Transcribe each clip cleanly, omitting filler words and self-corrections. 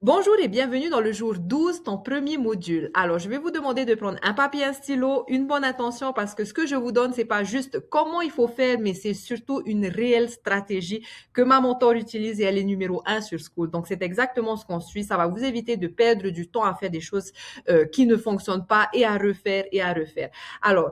Bonjour et bienvenue dans le jour 12, ton premier module. Alors, je vais vous demander de prendre un papier, un stylo, une bonne intention parce que ce que je vous donne, c'est pas juste comment il faut faire, mais c'est surtout une réelle stratégie que ma mentor utilise et elle est numéro un sur School. Donc, c'est exactement ce qu'on suit. Ça va vous éviter de perdre du temps à faire des choses qui ne fonctionnent pas et à refaire et à refaire. Alors,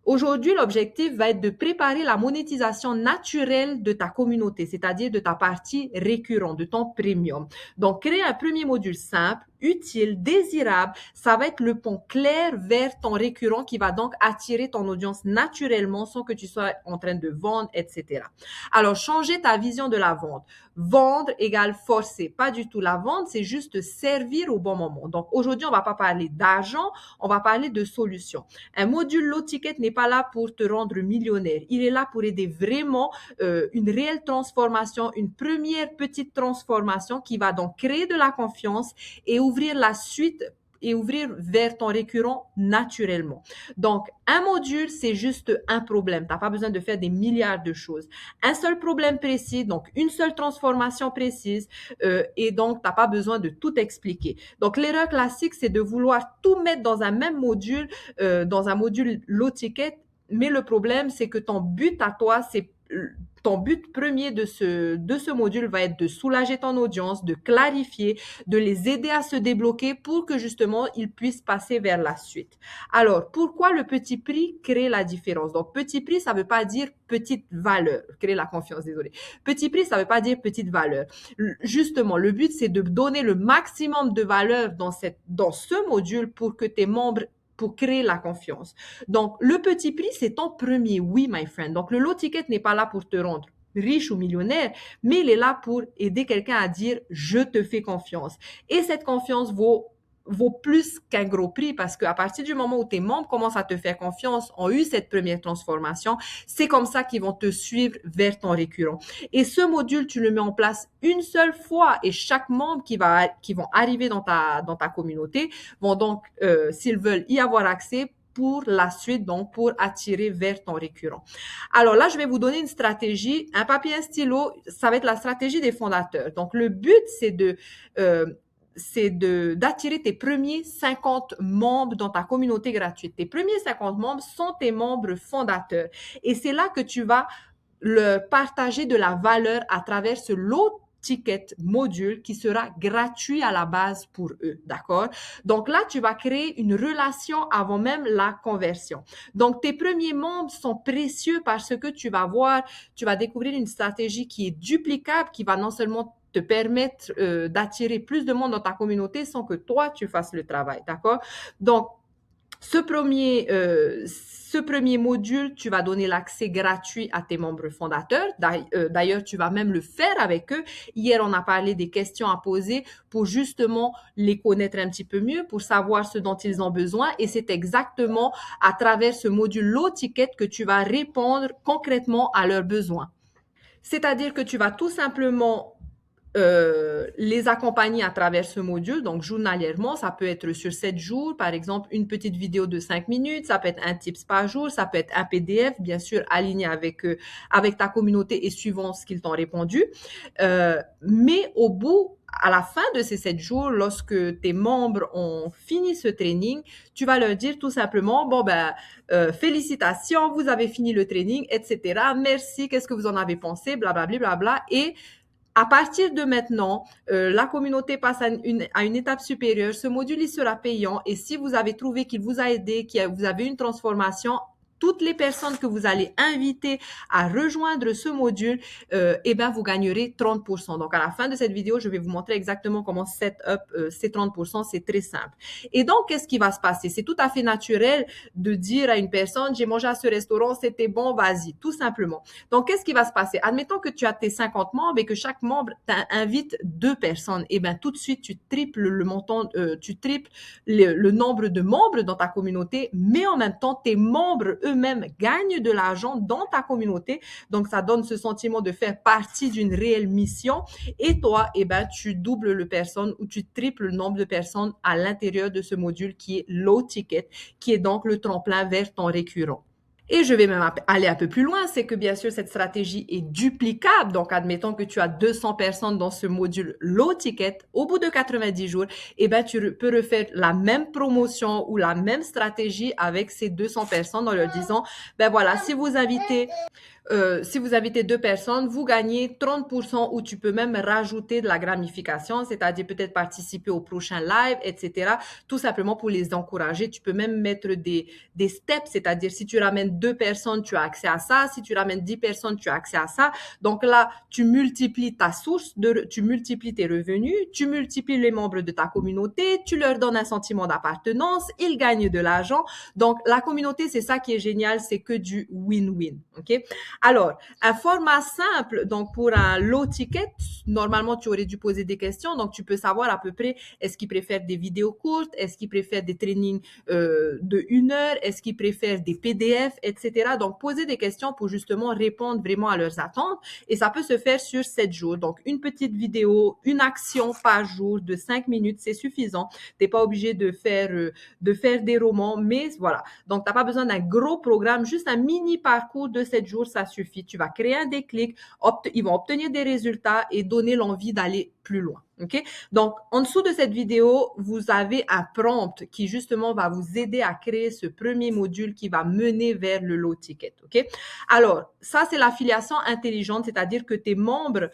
aujourd'hui, l'objectif va être de préparer la monétisation naturelle de ta communauté, c'est-à-dire de ta partie récurrente, de ton premium. Donc, créer un premier module simple, utile, désirable, ça va être le pont clair vers ton récurrent qui va donc attirer ton audience naturellement sans que tu sois en train de vendre, etc. Alors, changer ta vision de la vente. Vendre égale forcer. Pas du tout. La vente, c'est juste servir au bon moment. Donc, aujourd'hui, on va pas parler d'argent, on va parler de solutions. Un module low ticket n'est pas là pour te rendre millionnaire. Il est là pour aider vraiment une réelle transformation, une première petite transformation qui va donc créer de la confiance et ouvrir la suite et ouvrir vers ton récurrent naturellement. Donc, un module, c'est juste un problème. Tu n'as pas besoin de faire des milliards de choses. Un seul problème précis, donc une seule transformation précise, et donc tu n'as pas besoin de tout expliquer. Donc, l'erreur classique, c'est de vouloir tout mettre dans un même module, dans un module low ticket, mais le problème, c'est que ton but à toi, c'est ton but premier de ce module va être de soulager ton audience, de clarifier, de les aider à se débloquer pour que justement ils puissent passer vers la suite. Alors, pourquoi le petit prix crée la différence? Donc, petit prix, ça ne veut pas dire petite valeur. Créer la confiance, désolé. Petit prix, ça ne veut pas dire petite valeur. Justement, le but, c'est de donner le maximum de valeur dans ce module pour que tes membres pour créer la confiance. Donc, le petit prix, c'est ton premier oui, my friend. Donc, le low ticket n'est pas là pour te rendre riche ou millionnaire, mais il est là pour aider quelqu'un à dire je te fais confiance. Et cette confiance vaut plus qu'un gros prix parce qu'à partir du moment où tes membres commencent à te faire confiance, ont eu cette première transformation, c'est comme ça qu'ils vont te suivre vers ton récurrent. Et ce module, tu le mets en place une seule fois et chaque membre qui vont arriver dans ta communauté vont donc, s'ils veulent y avoir accès, pour la suite, donc pour attirer vers ton récurrent. Alors là, je vais vous donner une stratégie, un papier, un stylo, ça va être la stratégie des fondateurs. Donc le but, euh, d'attirer tes premiers 50 membres dans ta communauté gratuite. Tes premiers 50 membres sont tes membres fondateurs. Et c'est là que tu vas leur partager de la valeur à travers ce lot ticket module qui sera gratuit à la base pour eux, d'accord? Donc là, tu vas créer une relation avant même la conversion. Donc, tes premiers membres sont précieux parce que tu vas découvrir une stratégie qui est duplicable, qui va non seulement te permettre d'attirer plus de monde dans ta communauté sans que toi, tu fasses le travail, d'accord? Donc, ce premier module, tu vas donner l'accès gratuit à tes membres fondateurs. D'ailleurs, tu vas même le faire avec eux. Hier, on a parlé des questions à poser pour justement les connaître un petit peu mieux, pour savoir ce dont ils ont besoin. Et c'est exactement à travers ce module low ticket que tu vas répondre concrètement à leurs besoins. C'est-à-dire que tu vas tout simplement les accompagner à travers ce module, donc journalièrement, ça peut être sur 7 jours, par exemple, une petite vidéo de 5 minutes, ça peut être un tips par jour, ça peut être un PDF, bien sûr, aligné avec ta communauté et suivant ce qu'ils t'ont répondu. Mais à la fin de ces 7 jours, lorsque tes membres ont fini ce training, tu vas leur dire tout simplement, bon ben, félicitations, vous avez fini le training, etc. Merci, qu'est-ce que vous en avez pensé, blablabla, blabla. Et à partir de maintenant, la communauté passe à une étape supérieure. Ce module, il sera payant et si vous avez trouvé qu'il vous a aidé, que vous avez une transformation, toutes les personnes que vous allez inviter à rejoindre ce module, eh ben, vous gagnerez 30%. Donc, à la fin de cette vidéo, je vais vous montrer exactement comment set up ces 30%. C'est très simple. Et donc, qu'est-ce qui va se passer? C'est tout à fait naturel de dire à une personne, j'ai mangé à ce restaurant, c'était bon, vas-y, tout simplement. Donc, qu'est-ce qui va se passer? Admettons que tu as tes 50 membres et que chaque membre invite 2 personnes. Et bien, tout de suite, tu triples le montant, tu triples le nombre de membres dans ta communauté, mais en même temps, tes membres eux-mêmes gagnent de l'argent dans ta communauté. Donc, ça donne ce sentiment de faire partie d'une réelle mission. Et toi, eh ben, tu doubles le personne ou tu triples le nombre de personnes à l'intérieur de ce module qui est low ticket, qui est donc le tremplin vers ton récurrent. Et je vais même aller un peu plus loin, c'est que bien sûr, cette stratégie est duplicable. Donc, admettons que tu as 200 personnes dans ce module low ticket. Au bout de 90 jours, eh ben, tu peux refaire la même promotion ou la même stratégie avec ces 200 personnes en leur disant, ben voilà, si vous invitez deux personnes, vous gagnez 30% ou tu peux même rajouter de la gamification, c'est-à-dire peut-être participer au prochain live, etc. Tout simplement pour les encourager. Tu peux même mettre des steps, c'est-à-dire si tu ramènes deux personnes, tu as accès à ça. Si tu ramènes 10 personnes, tu as accès à ça. Donc là, tu multiplies ta source, tu multiplies tes revenus, tu multiplies les membres de ta communauté, tu leur donnes un sentiment d'appartenance, ils gagnent de l'argent. Donc la communauté, c'est ça qui est génial, c'est que du win-win. OK? Alors, un format simple, donc pour un low ticket, normalement, tu aurais dû poser des questions. Donc, tu peux savoir à peu près, est-ce qu'ils préfèrent des vidéos courtes? Est-ce qu'ils préfèrent des trainings de 1 heure? Est-ce qu'ils préfèrent des PDF, etc. Donc, poser des questions pour justement répondre vraiment à leurs attentes. Et ça peut se faire sur 7 jours. Donc, une petite vidéo, une action par jour de 5 minutes, c'est suffisant. T'es pas obligé de faire des romans, mais voilà. Donc, t'as pas besoin d'un gros programme, juste un mini parcours de 7 jours, ça suffit. Tu vas créer un déclic, ils vont obtenir des résultats et donner l'envie d'aller plus loin. OK? Donc, en dessous de cette vidéo, vous avez un prompt qui justement va vous aider à créer ce premier module qui va mener vers le low ticket. OK? Alors, ça, c'est l'affiliation intelligente, c'est-à-dire que tes membres,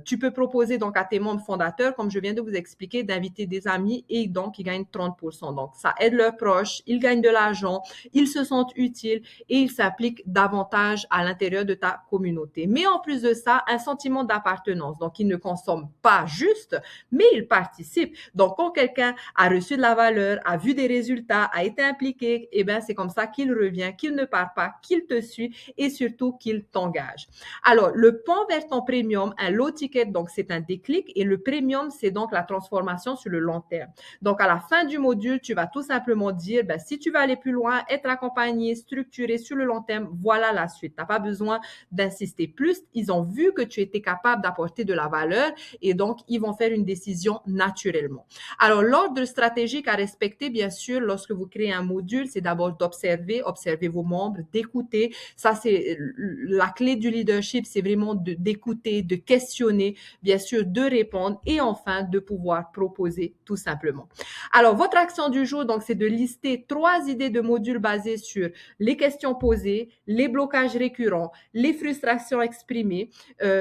tu peux proposer donc à tes membres fondateurs, comme je viens de vous expliquer, d'inviter des amis et donc ils gagnent 30%. Donc, ça aide leurs proches, ils gagnent de l'argent, ils se sentent utiles et ils s'appliquent davantage à l'intérieur de ta communauté. Mais en plus de ça, un sentiment d'appartenance. Donc, ils ne consomment pas juste, mais ils participent. Donc, quand quelqu'un a reçu de la valeur, a vu des résultats, a été impliqué, eh bien, c'est comme ça qu'il revient, qu'il ne part pas, qu'il te suit et surtout qu'il t'engage. Alors, le pont vers ton premium, un low ticket, donc c'est un déclic et le premium, c'est donc la transformation sur le long terme. Donc, à la fin du module, tu vas tout simplement dire, ben, si tu veux aller plus loin, être accompagné, structuré sur le long terme, voilà la suite. Tu n'as pas besoin d'insister plus. Ils ont vu que tu étais capable d'apporter de la valeur et donc, ils vont faire une décision naturellement. Alors, l'ordre stratégique à respecter, bien sûr, lorsque vous créez un module, c'est d'abord d'observer, observer vos membres, d'écouter. Ça, c'est la clé du leadership, c'est vraiment d'écouter, de questionner, bien sûr, de répondre et enfin de pouvoir proposer tout simplement. Alors, votre action du jour, donc, c'est de lister 3 idées de modules basées sur les questions posées, les blocages récurrents, les frustrations exprimées.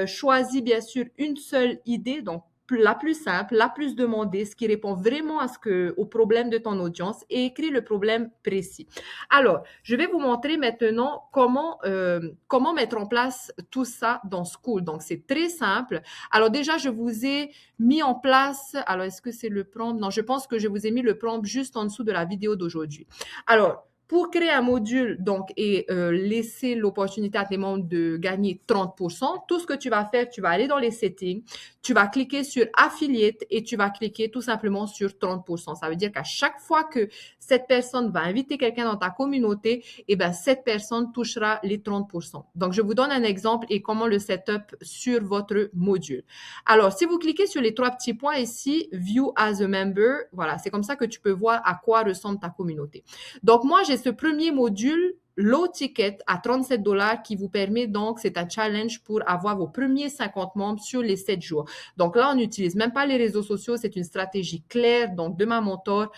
Choisis, bien sûr, une seule idée, donc la plus simple, la plus demandée, ce qui répond vraiment aux problèmes de ton audience et écris le problème précis. Alors, je vais vous montrer maintenant comment mettre en place tout ça dans Skool. Donc, c'est très simple. Alors, déjà, je vous ai mis en place, alors, est-ce que c'est le prompt? Non, je pense que je vous ai mis le prompt juste en dessous de la vidéo d'aujourd'hui. Alors, pour créer un module donc et laisser l'opportunité à tes membres de gagner 30%, tout ce que tu vas faire, tu vas aller dans les settings, tu vas cliquer sur Affiliate et tu vas cliquer tout simplement sur 30%. Ça veut dire qu'à chaque fois que cette personne va inviter quelqu'un dans ta communauté, eh ben, cette personne touchera les 30%. Donc, je vous donne un exemple et comment le setup sur votre module. Alors, si vous cliquez sur les 3 petits points ici, View as a Member, voilà, c'est comme ça que tu peux voir à quoi ressemble ta communauté. Donc, moi, j'ai ce premier module low ticket à 37 $ qui vous permet donc, c'est un challenge pour avoir vos premiers 50 membres sur les 7 jours. Donc là, on n'utilise même pas les réseaux sociaux, c'est une stratégie claire donc de ma mentor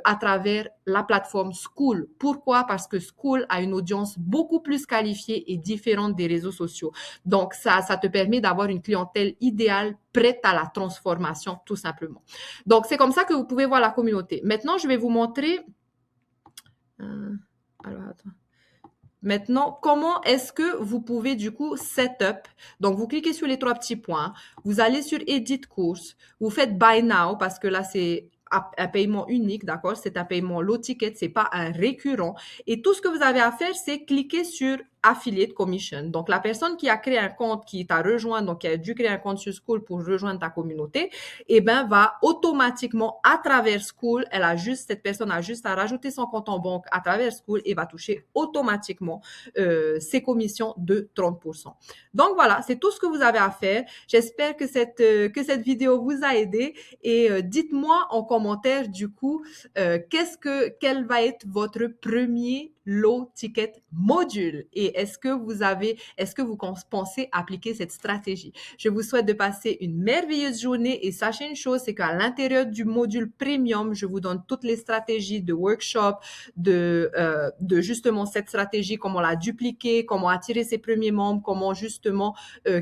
à travers la plateforme Skool. Pourquoi? Parce que Skool a une audience beaucoup plus qualifiée et différente des réseaux sociaux. Donc ça te permet d'avoir une clientèle idéale prête à la transformation tout simplement. Donc c'est comme ça que vous pouvez voir la communauté. Maintenant, je vais vous montrer alors, attends. Maintenant, comment est-ce que vous pouvez du coup setup? Donc, vous cliquez sur les 3 petits points, vous allez sur Edit course, vous faites Buy Now parce que là, c'est un paiement unique, d'accord? C'est un paiement low ticket, c'est pas un récurrent. Et tout ce que vous avez à faire, c'est cliquer sur affiliate commission. Donc, la personne qui a créé un compte, qui t'a rejoint, donc qui a dû créer un compte sur School pour rejoindre ta communauté, eh ben, va automatiquement, à travers School, cette personne a juste à rajouter son compte en banque à travers School et va toucher automatiquement ses commissions de 30%. Donc voilà, c'est tout ce que vous avez à faire. J'espère que cette vidéo vous a aidé et dites-moi en commentaire du coup quel va être votre premier low ticket module et est-ce que vous pensez appliquer cette stratégie? Je vous souhaite de passer une merveilleuse journée et sachez une chose, c'est qu'à l'intérieur du module premium, je vous donne toutes les stratégies de workshop, de justement cette stratégie, comment la dupliquer, comment attirer ses premiers membres, comment justement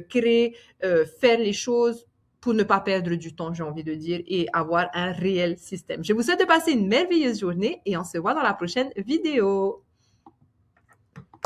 créer, faire les choses pour ne pas perdre du temps, j'ai envie de dire, et avoir un réel système. Je vous souhaite de passer une merveilleuse journée et on se voit dans la prochaine vidéo.